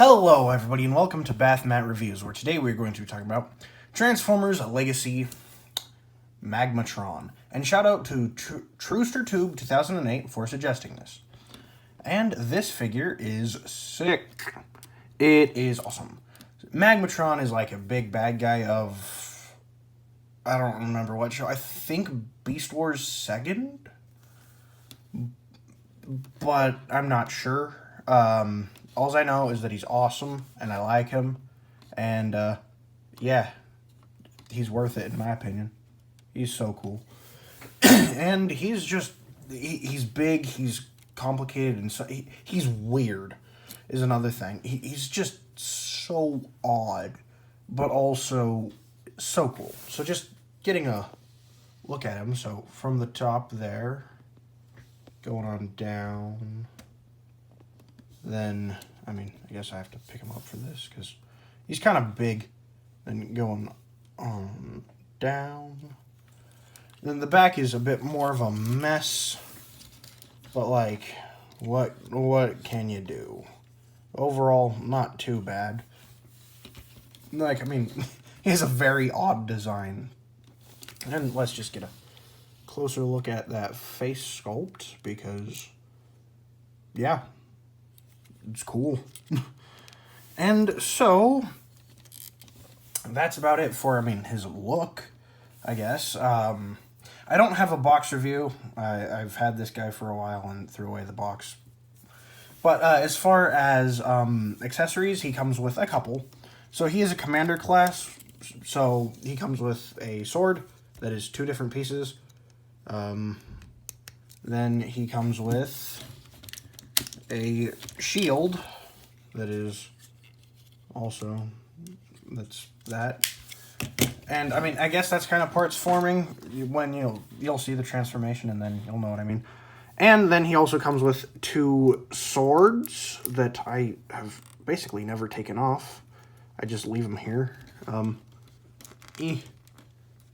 Hello everybody and welcome to Bath Mat Reviews, where today we're going to be talking about Transformers Legacy Magmatron. And shout out to TrusterTube 2008 for suggesting this. And this figure is sick. It is awesome. Magmatron is like a big bad guy of, I don't remember what show, I think Beast Wars 2nd? But I'm not sure. All I know is that he's awesome, and I like him, and, yeah, he's worth it, in my opinion. He's so cool. And he's just, he's big, he's complicated, and so, he's weird, is another thing. He's just so odd, but also so cool. So just getting a look at him, so from the top there, going on down, then, I mean, I guess I have to pick him up for this, because he's kind of big, and going on down. Then the back is a bit more of a mess, but, like, what can you do? Overall, not too bad. Like, I mean, he has a very odd design. And let's just get a closer look at that face sculpt, because, yeah, it's cool. And so, that's about it for, I mean, his look, I guess. I don't have a box review. I've had this guy for a while and threw away the box. But as far as accessories, he comes with a couple. So he is a commander class, so he comes with a sword that is 2 different pieces. Then he comes with a shield that is also, that's that. And I mean, I guess that's kind of parts forming when you'll see the transformation, and then you'll know what I mean. And then he also comes with 2 swords that I have basically never taken off. I just leave them here. Come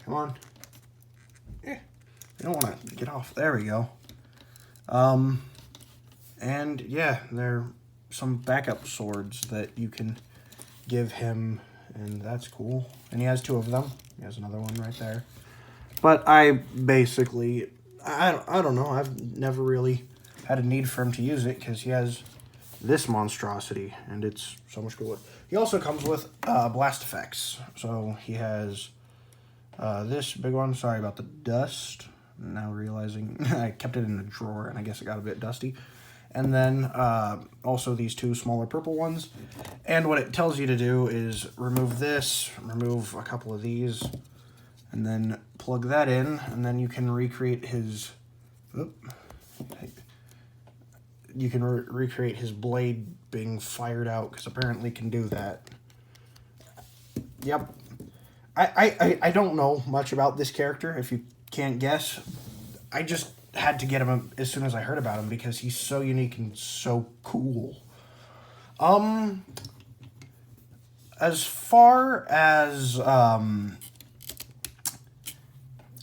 on. I don't want to get off. There we go. And yeah, there are some backup swords that you can give him, and that's cool. And he has 2 of them. He has another one right there. But I basically, I don't know, I've never really had a need for him to use it, because he has this monstrosity, and it's so much cooler. He also comes with blast effects. So he has this big one. Sorry about the dust. Now realizing I kept it in a drawer, and I guess it got a bit dusty. And then also these 2 smaller purple ones. And what it tells you to do is remove this, remove a couple of these, and then plug that in, and then you can recreate his, recreate his blade being fired out, because apparently can do that. Yep. I don't know much about this character, if you can't guess. I just had to get him as soon as I heard about him, because he's so unique and so cool. As far as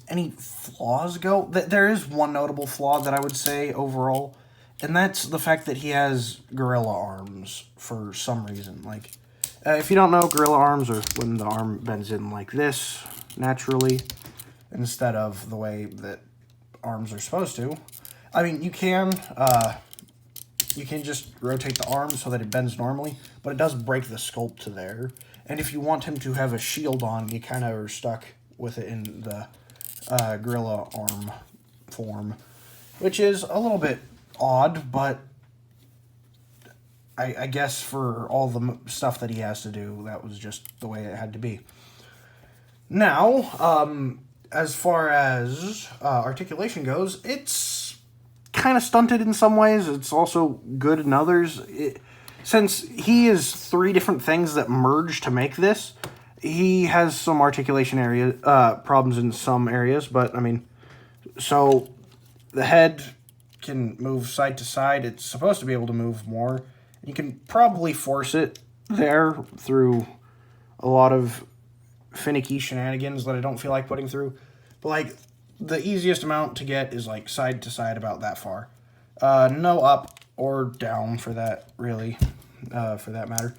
any flaws go, there is one notable flaw that I would say overall, and that's the fact that he has gorilla arms for some reason. Like, if you don't know, gorilla arms are when the arm bends in like this, naturally, instead of the way that arms are supposed to. I mean, you can just rotate the arm so that it bends normally, but it does break the sculpt to there. And if you want him to have a shield on, you kind of are stuck with it in the gorilla arm form, which is a little bit odd, but I guess for all the stuff that he has to do, that was just the way it had to be. Now, as far as articulation goes, it's kind of stunted in some ways. It's also good in others. Since he is 3 different things that merge to make this, he has some articulation problems in some areas. But, I mean, so the head can move side to side. It's supposed to be able to move more. You can probably force it there through a lot of finicky shenanigans that I don't feel like putting through. But, like, the easiest amount to get is, like, side to side about that far. No up or down for that, really. for that matter.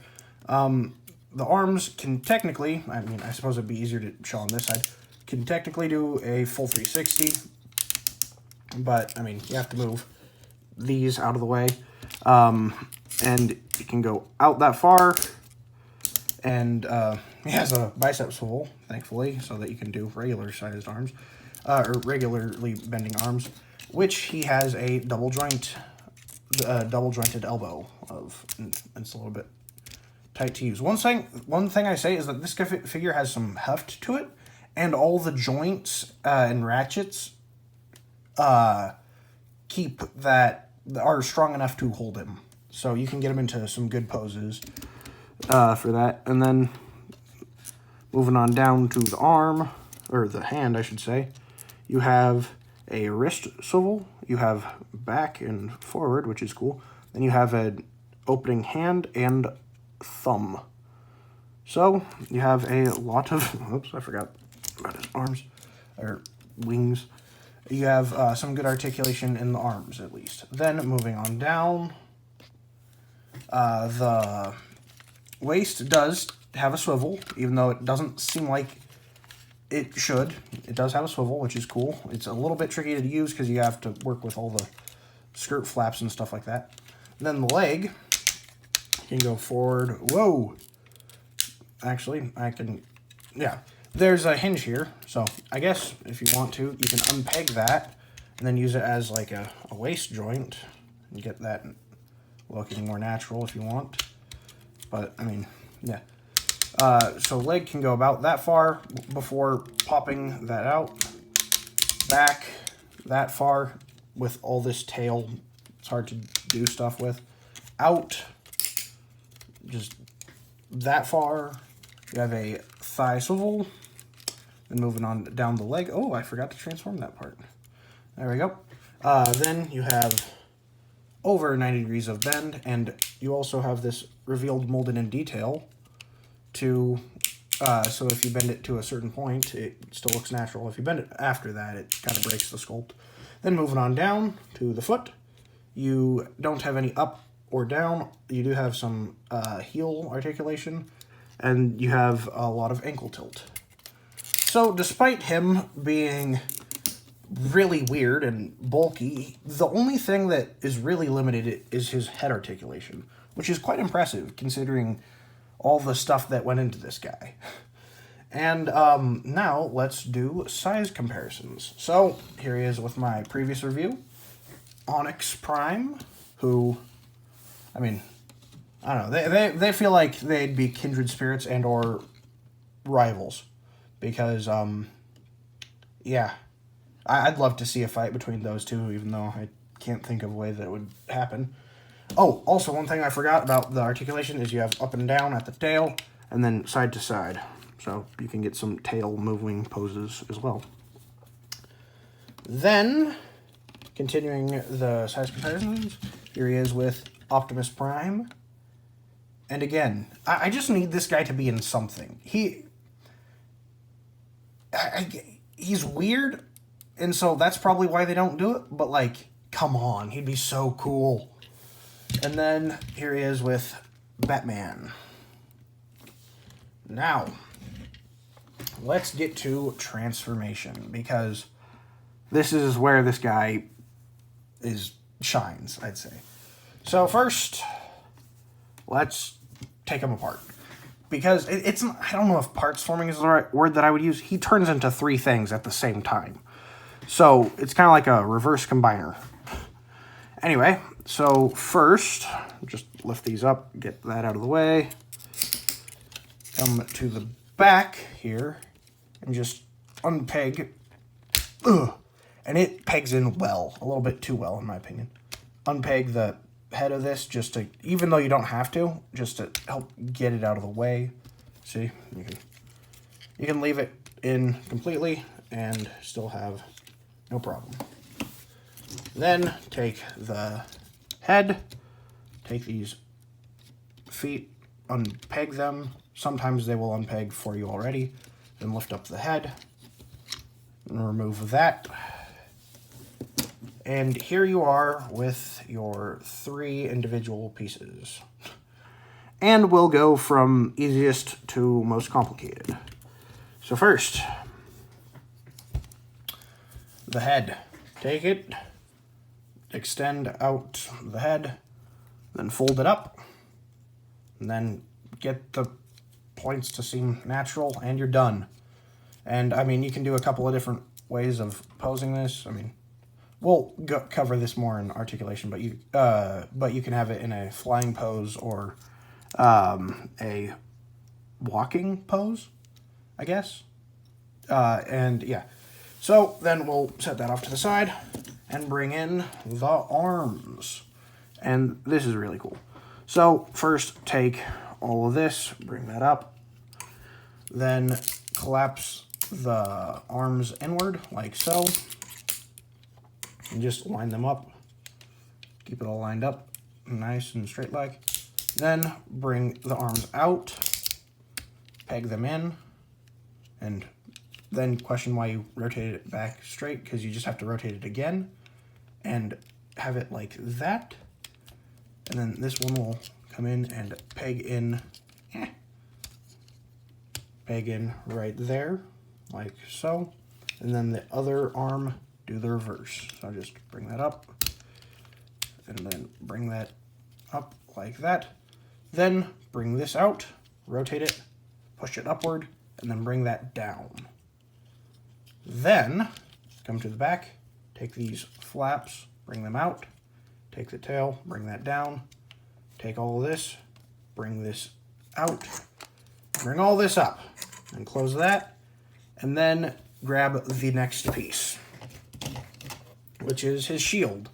The arms can technically, I mean, I suppose it'd be easier to show on this side, can technically do a full 360, but, I mean, you have to move these out of the way, and it can go out that far, and it has a bicep swivel, thankfully, so that you can do regular-sized arms, or regularly bending arms, which he has a double-jointed elbow of, and it's a little bit tight to use. One thing I say is that this figure has some heft to it, and all the joints and ratchets keep that are strong enough to hold him. So you can get him into some good poses for that. And then moving on down to the arm, or the hand, I should say, you have a wrist swivel, you have back and forward, which is cool. Then you have an opening hand and thumb. So you have a lot of, oops, I forgot about his arms, or wings. You have some good articulation in the arms, at least. Then moving on down, the waist does have a swivel, even though it doesn't seem like it should. It does have a swivel, which is cool. It's a little bit tricky to use because you have to work with all the skirt flaps and stuff like that. And then the leg can go forward. Whoa! Actually, I can, yeah. There's a hinge here, so I guess if you want to, you can unpeg that and then use it as like a waist joint and get that looking more natural if you want. But, I mean, yeah. So leg can go about that far before popping that out. Back that far with all this tail. It's hard to do stuff with. Out just that far. You have a thigh swivel. Then moving on down the leg. Oh, I forgot to transform that part. There we go. Then you have over 90 degrees of bend, and you also have this revealed molded in detail to, so if you bend it to a certain point, it still looks natural. If you bend it after that, it kind of breaks the sculpt. Then moving on down to the foot, you don't have any up or down. You do have some heel articulation, and you have a lot of ankle tilt. So despite him being really weird and bulky, the only thing that is really limited is his head articulation, which is quite impressive considering all the stuff that went into this guy. And now let's do size comparisons. So here he is with my previous review. Onyx Prime, who, I mean, I don't know, they feel like they'd be kindred spirits and or rivals. Because, yeah, I'd love to see a fight between those two, even though I can't think of a way that it would happen. Oh, also, one thing I forgot about the articulation is you have up and down at the tail, and then side to side. So you can get some tail moving poses as well. Then, continuing the size comparisons, here he is with Optimus Prime. And again, I just need this guy to be in something. He's weird, and so that's probably why they don't do it, but, like, come on, he'd be so cool. And then here he is with Batman. Now, let's get to transformation, because this is where this guy shines, I'd say. So first, let's take him apart. Because it's, I don't know if parts forming is the right word that I would use. He turns into three things at the same time. So it's kind of like a reverse combiner. Anyway, so first, just lift these up, get that out of the way. Come to the back here and just unpeg. And it pegs in well, a little bit too well in my opinion. Unpeg the head of this just to, even though you don't have to, just to help get it out of the way. See, you can leave it in completely and still have no problem. Then take the head, take these feet, unpeg them. Sometimes they will unpeg for you already. Then lift up the head and remove that. And here you are with your three individual pieces. And we'll go from easiest to most complicated. So first, the head. Take it, extend out the head, then fold it up, and then get the points to seem natural, and you're done. And, I mean, you can do a couple of different ways of posing this. I mean, we'll cover this more in articulation, but you can have it in a flying pose or a walking pose, I guess. And yeah, so then we'll set that off to the side and bring in the arms. And this is really cool. So first take all of this, bring that up, then collapse the arms inward like so, and just line them up. Keep it all lined up, nice and straight like. Then bring the arms out, peg them in, and then question why you rotate it back straight, because you just have to rotate it again and have it like that. And then this one will come in and peg in right there, like so. And then the other arm, do the reverse. So just bring that up, and then bring that up like that. Then bring this out, rotate it, push it upward, and then bring that down. Then come to the back, take these flaps, bring them out, take the tail, bring that down, take all of this, bring this out, bring all this up, and close that, and then grab the next piece, which is his shield,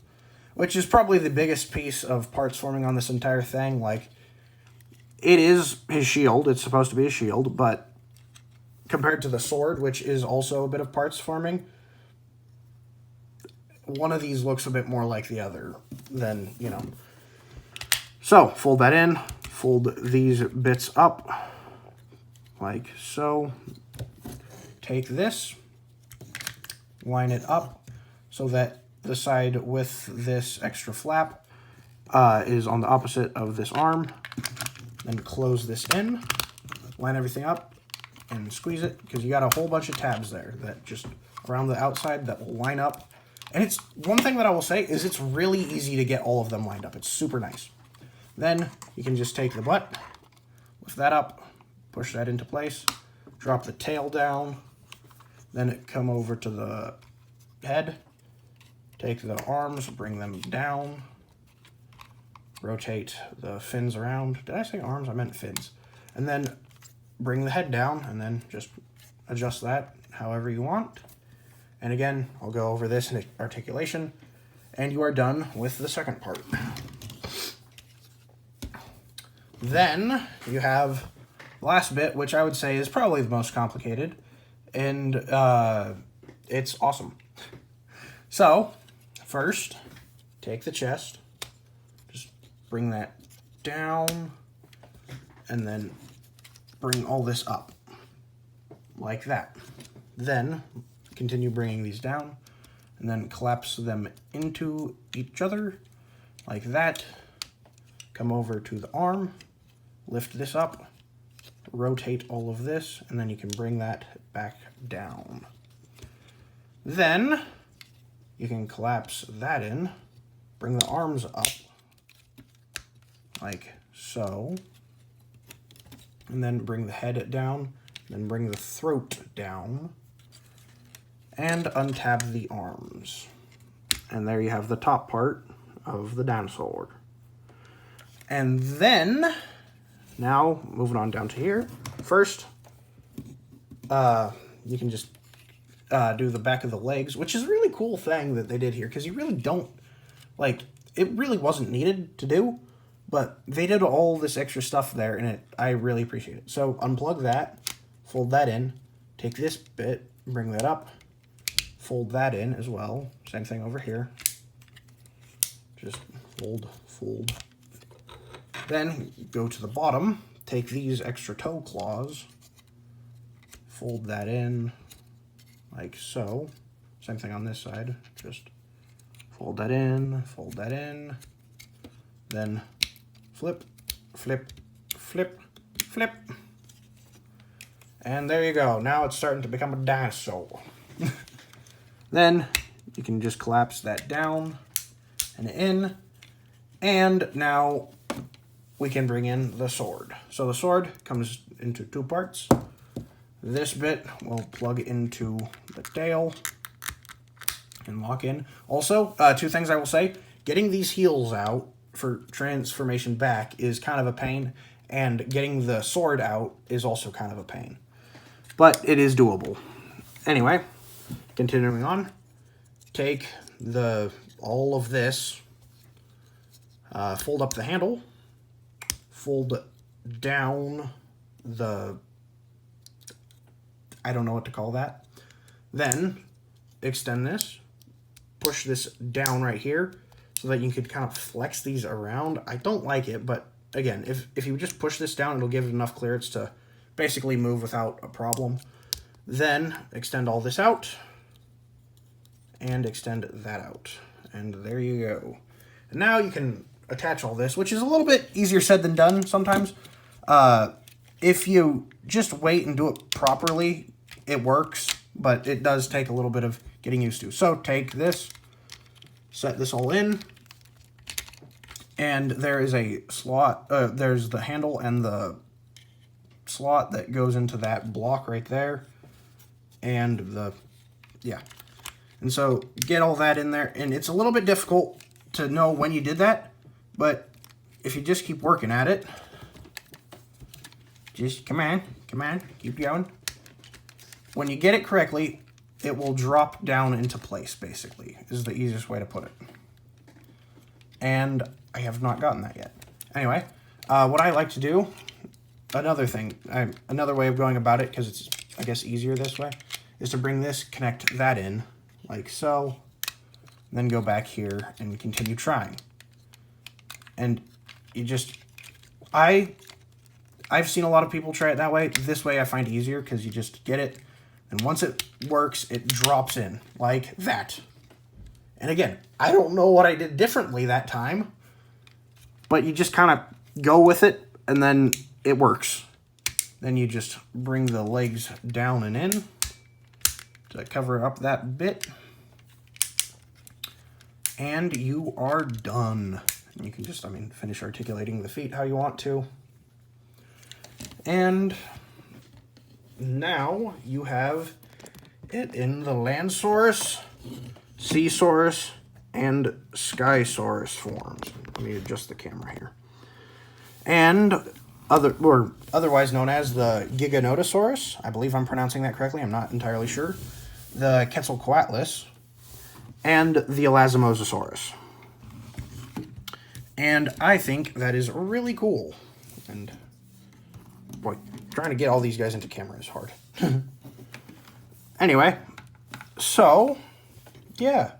which is probably the biggest piece of parts forming on this entire thing. Like, it is his shield, it's supposed to be a shield, but compared to the sword, which is also a bit of parts forming, one of these looks a bit more like the other than, you know. So, fold that in, fold these bits up, like so. Take this, line it up so that the side with this extra flap is on the opposite of this arm. Then close this in, line everything up, and squeeze it, because you got a whole bunch of tabs there that just around the outside that will line up. And it's one thing that I will say is it's really easy to get all of them lined up. It's super nice. Then you can just take the butt, lift that up, push that into place, drop the tail down, then come over to the head, take the arms, bring them down, rotate the fins around. Did I say arms? I meant fins. And then bring the head down, and then just adjust that however you want. And again, I'll go over this in articulation, and you are done with the second part. Then you have the last bit, which I would say is probably the most complicated, and it's awesome. So, first, take the chest, just bring that down, and then bring all this up, like that. Then, continue bringing these down, and then collapse them into each other, like that. Come over to the arm, lift this up, rotate all of this, and then you can bring that back down. Then you can collapse that in, bring the arms up, like so, and then bring the head down, then bring the throat down, and untab the arms. And there you have the top part of the dinosaur. And then, now, moving on down to here. First, you can just do the back of the legs, which is a really cool thing that they did here, because you really don't, like, it really wasn't needed to do, but they did all this extra stuff there, and I really appreciate it. So, unplug that, fold that in, take this bit, bring that up, fold that in as well. Same thing over here. Just fold, fold. Then go to the bottom, take these extra toe claws, fold that in like so. Same thing on this side. Just fold that in, then flip, flip, flip, flip. And there you go. Now it's starting to become a dinosaur. Then you can just collapse that down and in. And now we can bring in the sword. So the sword comes into two parts. This bit will plug into the tail and lock in. Also, two things I will say. Getting these heels out for transformation back is kind of a pain. And getting the sword out is also kind of a pain. But it is doable. Anyway, continuing on. Take all of this, fold up the handle, fold down the, I don't know what to call that. Then extend this, push this down right here so that you could kind of flex these around. I don't like it, but again, if you just push this down, it'll give it enough clearance to basically move without a problem. Then extend all this out and extend that out. And there you go. And now you can attach all this, which is a little bit easier said than done sometimes. If you just wait and do it properly, it works, but it does take a little bit of getting used to. So take this, set this all in, and there is a slot, there's the handle and the slot that goes into that block right there, and and so get all that in there, and it's a little bit difficult to know when you did that, but if you just keep working at it, just come on, keep going. When you get it correctly, it will drop down into place, basically, is the easiest way to put it. And I have not gotten that yet. Anyway, what I like to do, another way of going about it, because it's, I guess, easier this way, is to bring this, connect that in, like so, then go back here and continue trying. And you just, I've seen a lot of people try it that way. This way I find easier because you just get it, and once it works, it drops in like that. And again, I don't know what I did differently that time, but you just kind of go with it, and then it works. Then you just bring the legs down and in to cover up that bit, and you are done. And you can just, finish articulating the feet how you want to. And now you have it in the Landsaurus, Seasaurus, and Skysaurus forms. Let me adjust the camera here. And otherwise known as the Giganotosaurus. I believe I'm pronouncing that correctly. I'm not entirely sure. The Quetzalcoatlus, and the Elasmosaurus. And I think that is really cool. And boy, trying to get all these guys into camera is hard. Anyway, so yeah.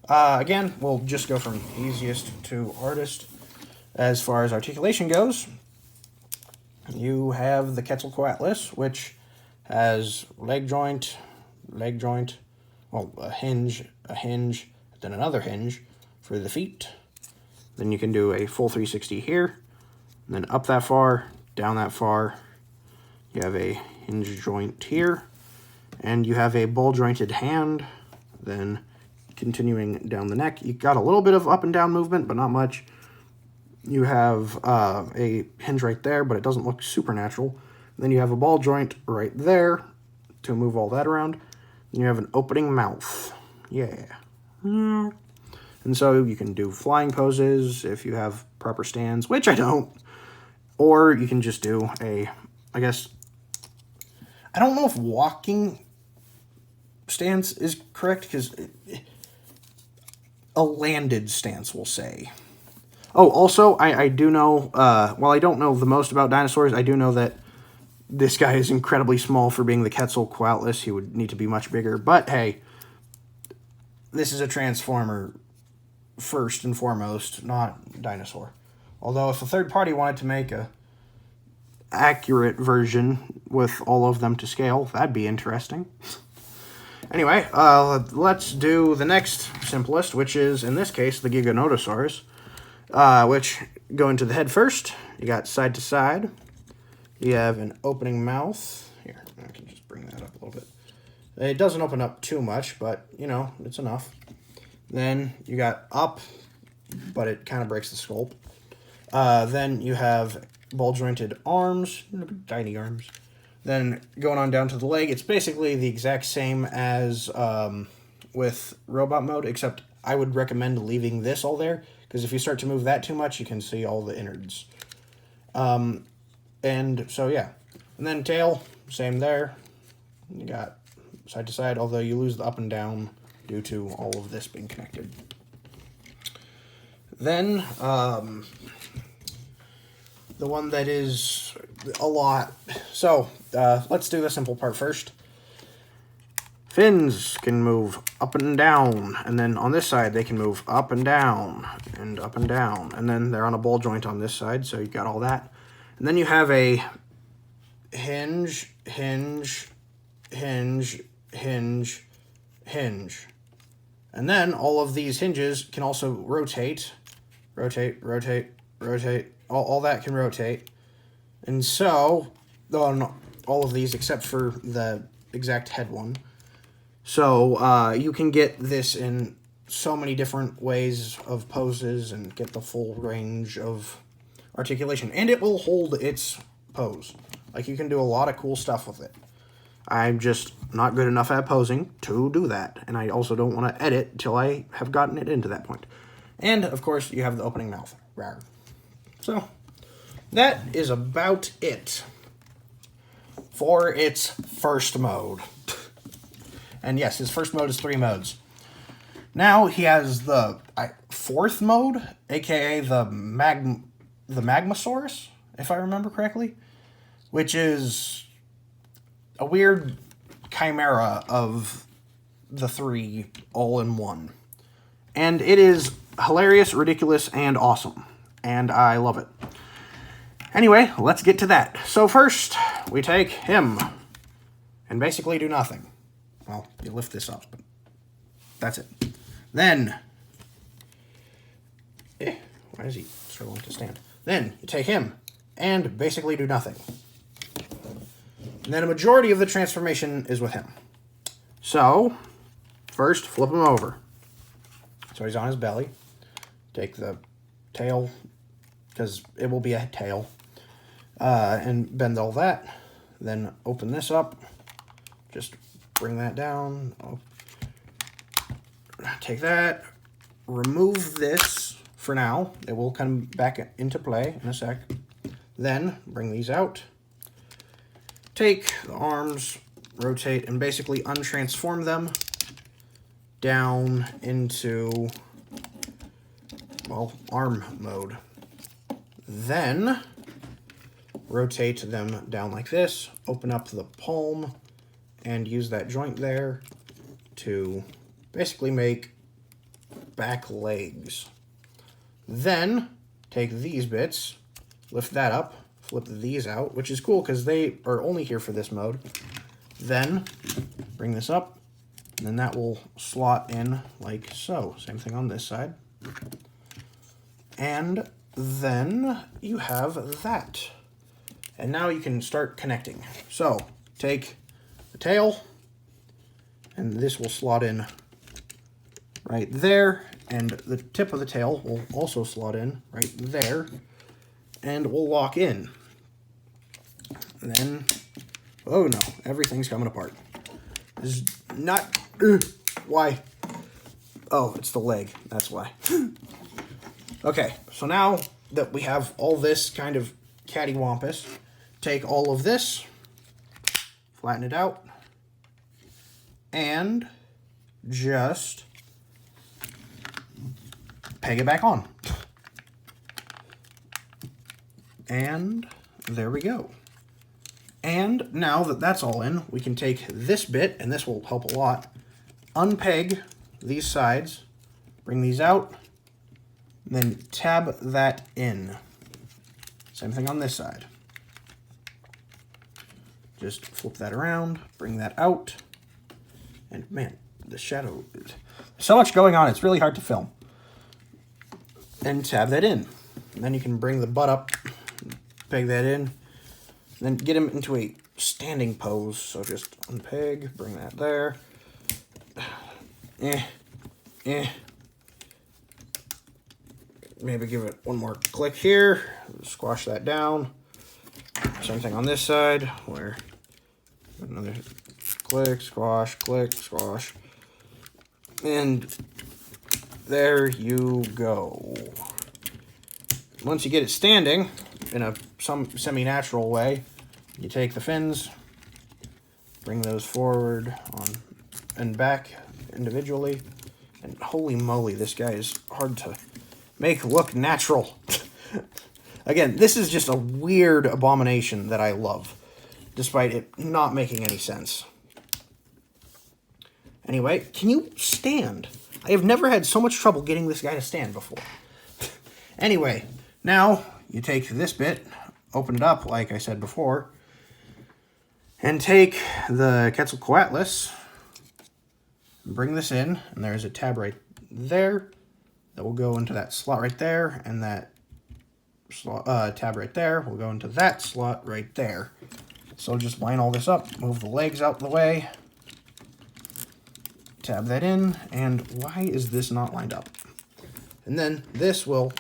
Again, we'll just go from easiest to hardest as far as articulation goes. You have the Quetzalcoatlus, which has leg joint, well, a hinge, then another hinge for the feet. Then you can do a full 360 here, and then up that far, down that far. You have a hinge joint here, and you have a ball jointed hand. Then continuing down the neck, you got a little bit of up and down movement, but not much. You have a hinge right there, but it doesn't look supernatural. Then you have a ball joint right there to move all that around. Then you have an opening mouth. Yeah. And so you can do flying poses if you have proper stands, which I don't. Or you can just do I don't know if walking stance is correct, because a landed stance, we'll say. Oh, also, I do know, while I don't know the most about dinosaurs, I do know that this guy is incredibly small for being the Quetzalcoatlus. He would need to be much bigger. But, hey, this is a Transformer first and foremost, not dinosaur. Although, if a third party wanted to make a accurate version with all of them to scale, that'd be interesting. Anyway, let's do the next simplest, which is, in this case, the Giganotosaurus. Which go into the head first. You got side to side. You have an opening mouth. Here, I can just bring that up a little bit. It doesn't open up too much, but, you know, it's enough. Then you got up, but it kind of breaks the sculpt. Then you have ball-jointed arms, tiny arms. Then going on down to the leg, it's basically the exact same as with robot mode, except I would recommend leaving this all there, because if you start to move that too much, you can see all the innards. And so, yeah. And then tail, same there. You got side to side, although you lose the up and down due to all of this being connected. Then, the one that is a lot. So, let's do the simple part first. Fins can move up and down, and then on this side they can move up and down, and up and down, and then they're on a ball joint on this side, so you got all that. And then you have a hinge, hinge, hinge, hinge, hinge. And then all of these hinges can also rotate, rotate, rotate, rotate. All that can rotate. And so, on all of these except for the exact head one. So, you can get this in so many different ways of poses and get the full range of articulation. And it will hold its pose. Like, you can do a lot of cool stuff with it. I'm just not good enough at posing to do that. And I also don't want to edit till I have gotten it into that point. And, of course, you have the opening mouth. Rawr. So, that is about it for its first mode. And yes, his first mode is 3 modes. Now he has the 4th mode, aka the Magmasaurus, if I remember correctly, which is a weird chimera of the 3 all in one. And it is hilarious, ridiculous, and awesome. And I love it. Anyway, let's get to that. So first, we take him and basically do nothing. Well, you lift this up, but that's it. Then, why is he struggling to stand? Then, you take him and basically do nothing. And then a majority of the transformation is with him. So, first, flip him over. So he's on his belly. Take the tail, because it will be a tail, and bend all that. Then open this up. Just bring that down. Take that. Remove this for now. It will come back into play in a sec. Then bring these out. Take the arms, rotate, and basically untransform them down into, well, arm mode. Then rotate them down like this, open up the palm, and use that joint there to basically make back legs. Then take these bits, lift that up, flip these out, which is cool because they are only here for this mode. Then bring this up, and then that will slot in like so. Same thing on this side. And then you have that. And now you can start connecting. So take the tail, and this will slot in right there, and the tip of the tail will also slot in right there, and we'll lock in. And then, oh no, everything's coming apart. This is not, why? Oh, it's the leg, that's why. Okay, so now that we have all this kind of cattywampus, take all of this, flatten it out, and just peg it back on. And there we go. And now that that's all in, we can take this bit, and this will help a lot, unpeg these sides, bring these out, and then tab that in. Same thing on this side. Just flip that around, bring that out, and man, the shadow, so much going on, it's really hard to film. And tab that in. And then you can bring the butt up, peg that in, Then get him into a standing pose. So just unpeg, bring that there. Maybe give it one more click here. Squash that down. Same thing on this side, where another click, squash, and there you go. Once you get it standing in some semi-natural way, you take the fins, bring those forward on and back individually, and holy moly, this guy is hard to make look natural. Again, this is just a weird abomination that I love, despite it not making any sense. Anyway, can you stand? I have never had so much trouble getting this guy to stand before. Anyway, now you take this bit, open it up like I said before, and take the Quetzalcoatlus, bring this in, and there's a tab right there that will go into that slot right there, and that tab right there will go into that slot right there. So just line all this up, move the legs out the way, tab that in, and why is this not lined up? And then this will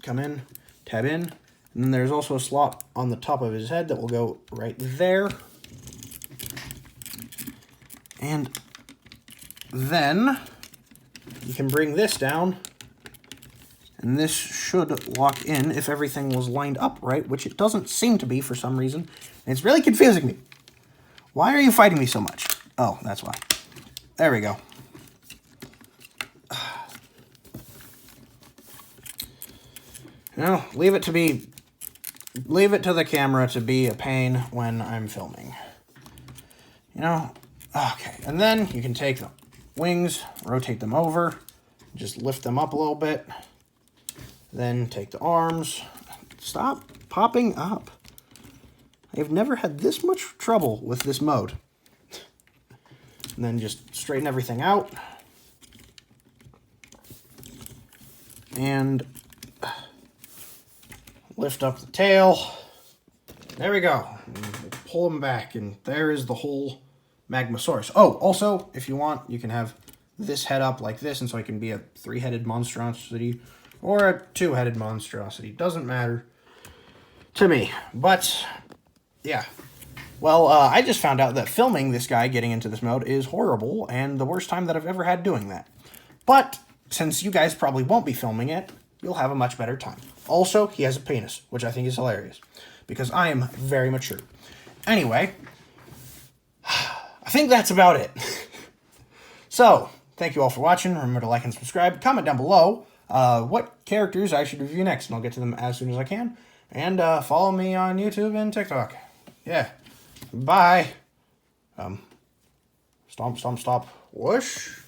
come in, tab in, and then there's also a slot on the top of his head that will go right there. And then you can bring this down, and this should lock in if everything was lined up right, which it doesn't seem to be for some reason. And it's really confusing me. Why are you fighting me so much? Oh, that's why. There we go. Now, leave it to the camera to be a pain when I'm filming. You know? Okay, and then you can take the wings, rotate them over, just lift them up a little bit. Then take the arms. Stop popping up. I've never had this much trouble with this mode. And then just straighten everything out. And lift up the tail. There we go. Pull them back, and there is the whole Magmasaurus. Oh, also, if you want, you can have this head up like this, and so it can be a three-headed monstrosity or a two-headed monstrosity. Doesn't matter to me. But, yeah. Well, I just found out that filming this guy getting into this mode is horrible, and the worst time that I've ever had doing that. But, since you guys probably won't be filming it, you'll have a much better time. Also, he has a penis, which I think is hilarious, because I am very mature. Anyway, I think that's about it. So, thank you all for watching. Remember to like and subscribe. Comment down below what characters I should review next, and I'll get to them as soon as I can. And follow me on YouTube and TikTok. Yeah. Bye. Stomp, stomp, stop. Whoosh.